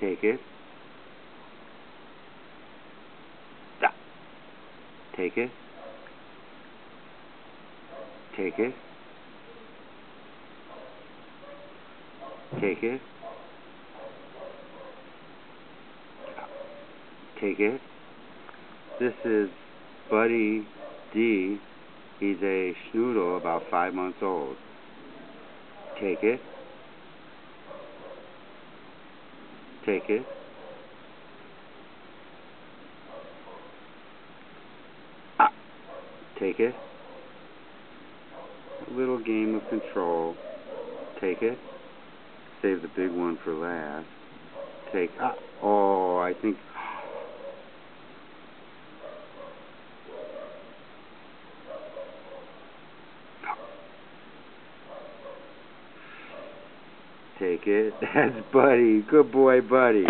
Take it. Stop. Take it. Take it. Take it. Take it. This is Buddy D. He's a schnoodle about 5 months old. Take it. Take it. Ah. Take it. A little game of control. Take it. Save the big one for last. Take. Ah. Oh, I think. Take it. That's Buddy. Good boy, Buddy.